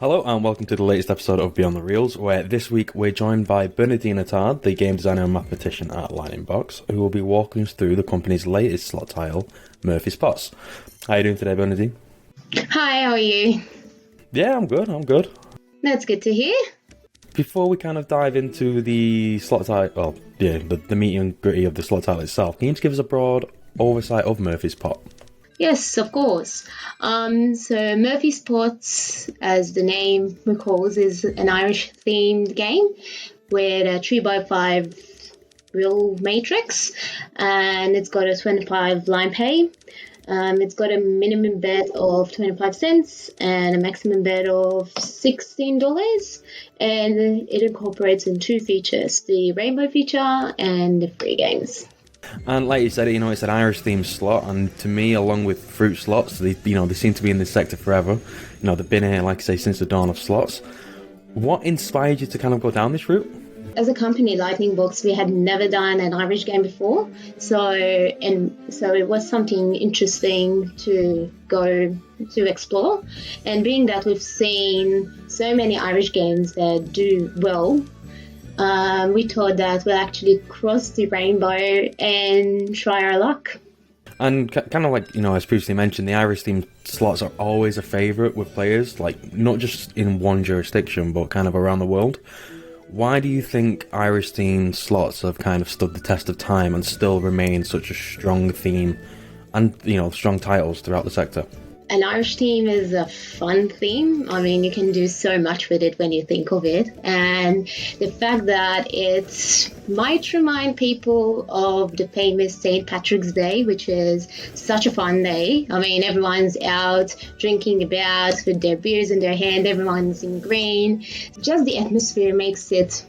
Hello and welcome to the latest episode of Beyond the Reels, where this week we're joined by Bernardine Attard, the game designer and mathematician at Lightning Box, who will be walking us through the company's latest slot tile, Murphy's Pots. How are you doing today, Bernardine? Hi, how are you? Yeah, I'm good. That's good to hear. Before we kind of dive into the slot tile, the meat and gritty of the slot tile itself, can you just give us a broad oversight of Murphy's Pot? Yes, of course. So Murphy's Pots, as the name recalls, is an Irish-themed game with a 3x5 real matrix, and it's got a 25 line pay. It's got a minimum bet of 25 cents and a maximum bet of $16, and it incorporates in two features, the rainbow feature and the free games. And like you said, it's an Irish-themed slot, and to me, along with fruit slots, they seem to be in this sector forever. They've been here, like I say, since the dawn of slots. What inspired you to kind of go down this route? As a company, Lightning Box, we had never done an Irish game before, so it was something interesting to go to explore. And being that we've seen so many Irish games that do well, we thought that we'll actually cross the rainbow and try our luck. And kind of like, as previously mentioned, the Irish-themed slots are always a favourite with players, like not just in one jurisdiction, but kind of around the world. Why do you think Irish-themed slots have kind of stood the test of time and still remain such a strong theme and, strong titles throughout the sector? An Irish theme is a fun theme. I mean, you can do so much with it when you think of it. And the fact that it might remind people of the famous St. Patrick's Day, which is such a fun day. I mean, everyone's out drinking about with their beers in their hand. Everyone's in green. Just the atmosphere makes it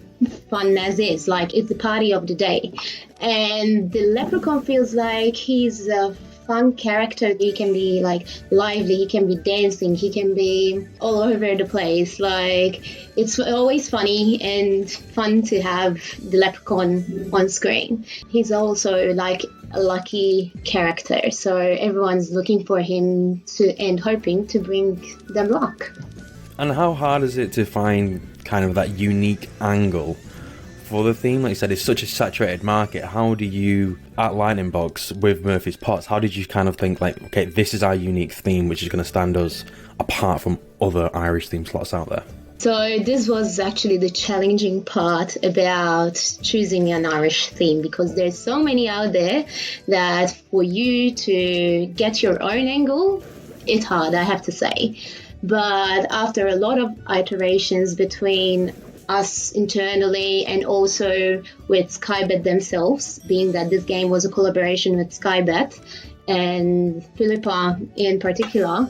fun as is. Like, it's the party of the day. And the leprechaun feels like he's a fun character. He can be like lively, he can be dancing, he can be all over the place. Like, it's always funny and fun to have the leprechaun on screen. He's also like a lucky character, so everyone's looking for him to and hoping to bring them luck. And how hard is it to find kind of that unique angle for the theme? Like you said, it's such a saturated market. How do you, at Lightning Box with Murphy's Pots, how did you kind of think like, okay, this is our unique theme which is going to stand us apart from other Irish themed slots out there? So this was actually the challenging part about choosing an Irish theme, because there's so many out there that for you to get your own angle, it's hard, I have to say. But after a lot of iterations between us internally and also with Skybet themselves, being that this game was a collaboration with Skybet and Philippa in particular,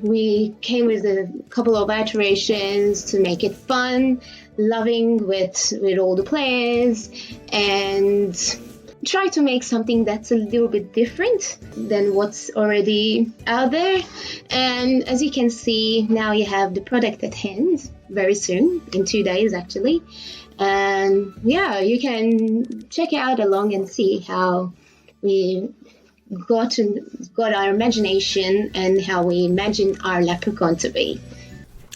we came with a couple of iterations to make it fun, loving with all the players, and try to make something that's a little bit different than what's already out there. And as you can see, now you have the product at hand very soon, in 2 days actually. And yeah, you can check it out along and see how we got our imagination and how we imagined our leprechaun to be.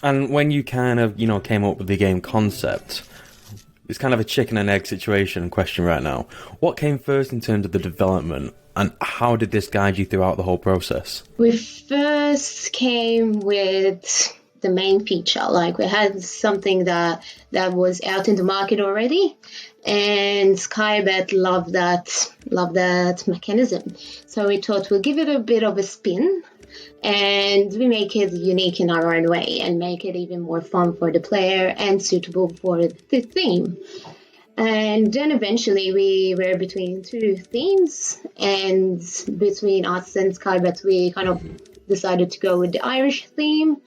And when you kind of, came up with the game concept, it's kind of a chicken and egg situation and question right now. What came first in terms of the development, and how did this guide you throughout the whole process? We first came with the main feature. Like, we had something that was out in the market already, and Skybet loved that mechanism. So we thought we'll give it a bit of a spin, and we make it unique in our own way and make it even more fun for the player and suitable for the theme. And then eventually we were between two themes, and between us and Skybet we kind of decided to go with the Irish theme.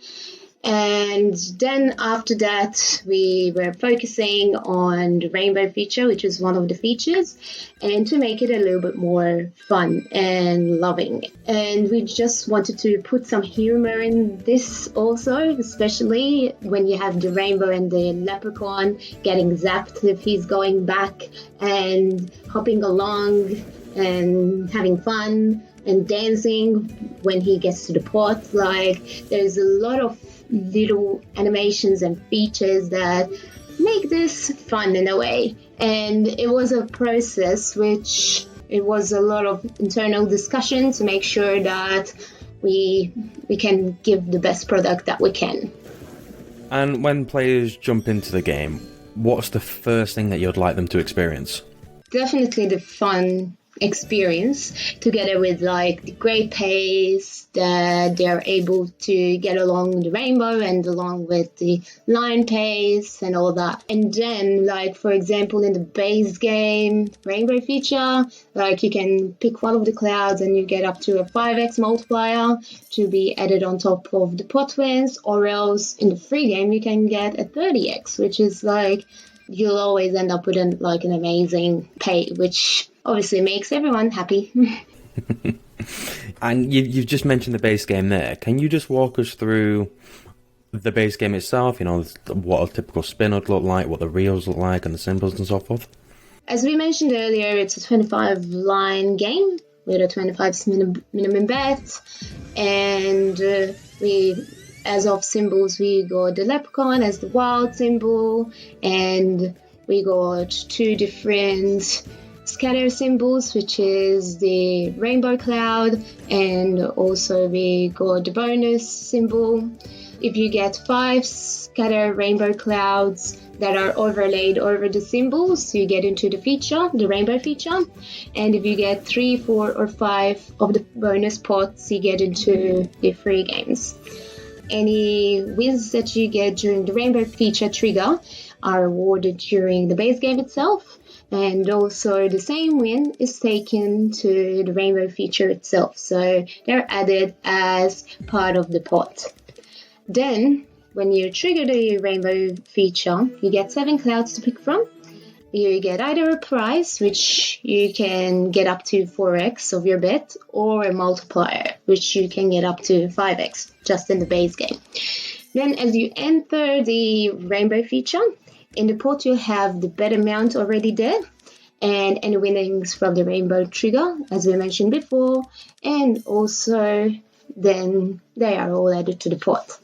And then after that, we were focusing on the rainbow feature, which is one of the features, and to make it a little bit more fun and loving. And we just wanted to put some humor in this also, especially when you have the rainbow and the leprechaun getting zapped if he's going back and hopping along and having fun. and dancing when he gets to the pot. Like, there's a lot of little animations and features that make this fun in a way. And it was a process which it was a lot of internal discussion to make sure that we can give the best product that we can. And when players jump into the game, what's the first thing that you'd like them to experience? Definitely the fun experience, together with like the great pace that they're able to get along the rainbow and along with the line pace and all that. And then, like, for example, in the base game rainbow feature, like, you can pick one of the clouds and you get up to a 5x multiplier to be added on top of the pot wins, or else in the free game you can get a 30x, which is like, you'll always end up with an amazing pay, which obviously makes everyone happy. And you've just mentioned the base game there. Can you just walk us through the base game itself? You know, what a typical spin would look like, what the reels look like, and the symbols and so forth? As we mentioned earlier, it's a 25-line game with a 25 minimum bet. And as of symbols, we got the leprechaun as the wild symbol, and we got two different scatter symbols, which is the rainbow cloud, and also we got the bonus symbol. If you get 5 scatter rainbow clouds that are overlaid over the symbols, you get into the feature, the rainbow feature. And if you get 3, 4, or 5 of the bonus pots, you get into the free games. Any wins that you get during the rainbow feature trigger are awarded during the base game itself, and also the same win is taken to the rainbow feature itself, so they're added as part of the pot. Then, when you trigger the rainbow feature, you get 7 clouds to pick from. You get either a prize, which you can get up to 4x of your bet, or a multiplier, which you can get up to 5x, just in the base game. Then, as you enter the rainbow feature, in the pot you'll have the bet amount already there, and any winnings from the rainbow trigger, as we mentioned before, and also then they are all added to the pot.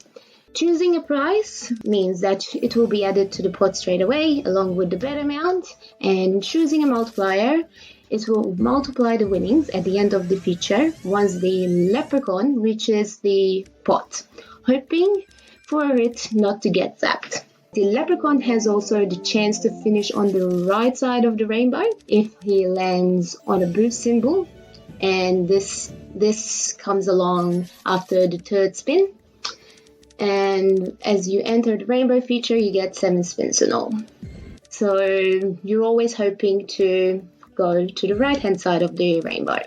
Choosing a prize means that it will be added to the pot straight away along with the bet amount, and choosing a multiplier, it will multiply the winnings at the end of the feature once the leprechaun reaches the pot, hoping for it not to get zapped. The leprechaun has also the chance to finish on the right side of the rainbow if he lands on a boost symbol, and this comes along after the third spin. And as you enter the rainbow feature, you get 7 spins in all. So you're always hoping to go to the right-hand side of the rainbow.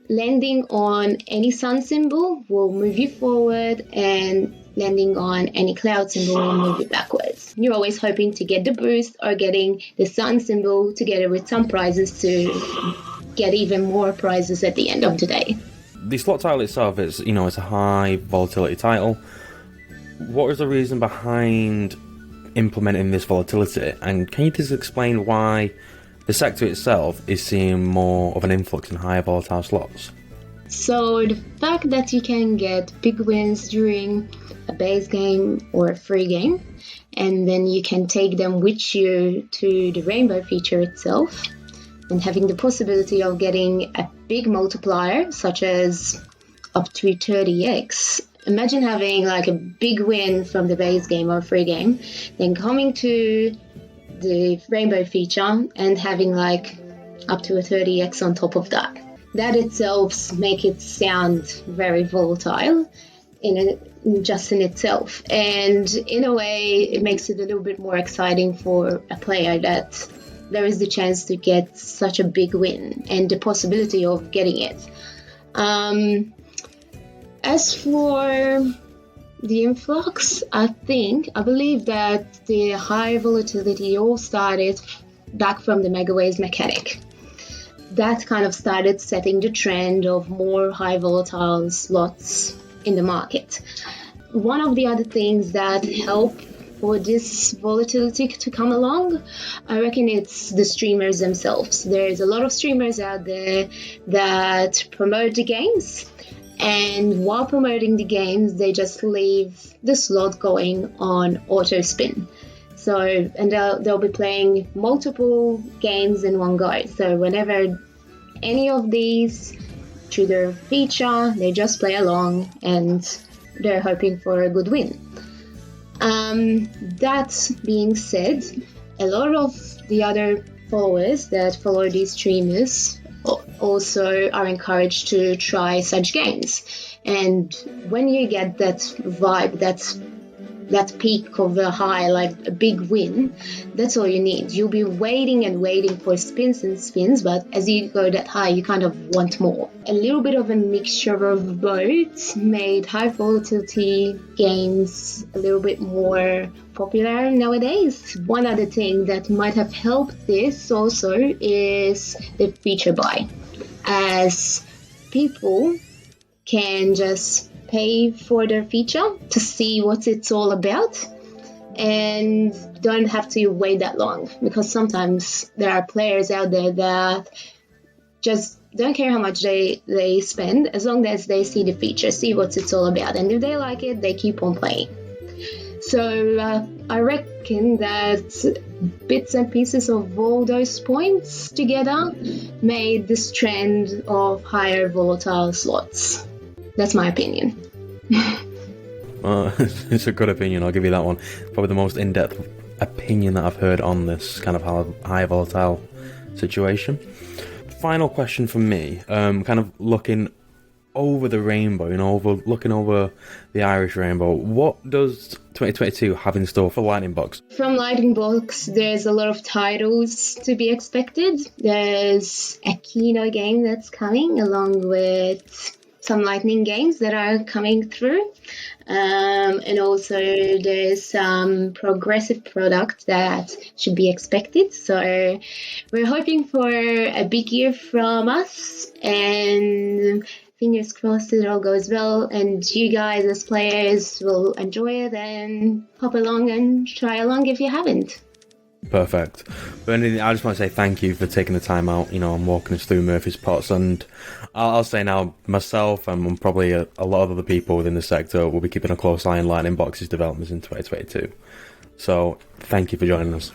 Landing on any sun symbol will move you forward, and landing on any cloud symbol will move you backwards. You're always hoping to get the boost or getting the sun symbol together with some prizes to get even more prizes at the end of the day. The slot title itself is, it's a high volatility title. What is the reason behind implementing this volatility, and can you just explain why the sector itself is seeing more of an influx in higher volatile slots? So the fact that you can get big wins during a base game or a free game, and then you can take them with you to the rainbow feature itself, and having the possibility of getting a big multiplier such as up to 30x. Imagine having like a big win from the base game or free game, then coming to the rainbow feature and having like up to a 30x on top of that. That itself makes it sound very volatile just in itself. And in a way, it makes it a little bit more exciting for a player that there is the chance to get such a big win and the possibility of getting it. As for the influx, I believe that the high volatility all started back from the Megaways mechanic. That kind of started setting the trend of more high volatile slots in the market. One of the other things that helped for this volatility to come along? I reckon it's the streamers themselves. There's a lot of streamers out there that promote the games, and while promoting the games, they just leave the slot going on auto spin. So, and they'll be playing multiple games in one go. So whenever any of these trigger a feature, they just play along and they're hoping for a good win. That being said, a lot of the other followers that follow these streamers also are encouraged to try such games. And when you get that vibe, that peak of the high, like a big win, that's all you need. You'll be waiting and waiting for spins and spins, but as you go that high, you kind of want more. A little bit of a mixture of both made high volatility games a little bit more popular nowadays. One other thing that might have helped this also is the feature buy, as people can just pay for their feature to see what it's all about and don't have to wait that long, because sometimes there are players out there that just don't care how much they spend, as long as they see the feature, see what it's all about, and if they like it, they keep on playing. So I reckon that bits and pieces of all those points together made this trend of higher volatile slots. That's my opinion. It's a good opinion, I'll give you that one. Probably the most in-depth opinion that I've heard on this kind of high volatile situation. Final question from me, kind of looking over the rainbow, looking over the Irish rainbow, what does 2022 have in store for Lightning Box? From Lightning Box, there's a lot of titles to be expected. There's a Keno game that's coming, along with some Lightning games that are coming through. And also there's some progressive product that should be expected. So we're hoping for a big year from us, and fingers crossed it all goes well and you guys as players will enjoy it and hop along and try along if you haven't. Perfect. But I just want to say thank you for taking the time out, and walking us through Murphy's Pots. And I'll say now, myself and probably a lot of other people within the sector will be keeping a close eye on Lightning Box's developments in 2022. So thank you for joining us.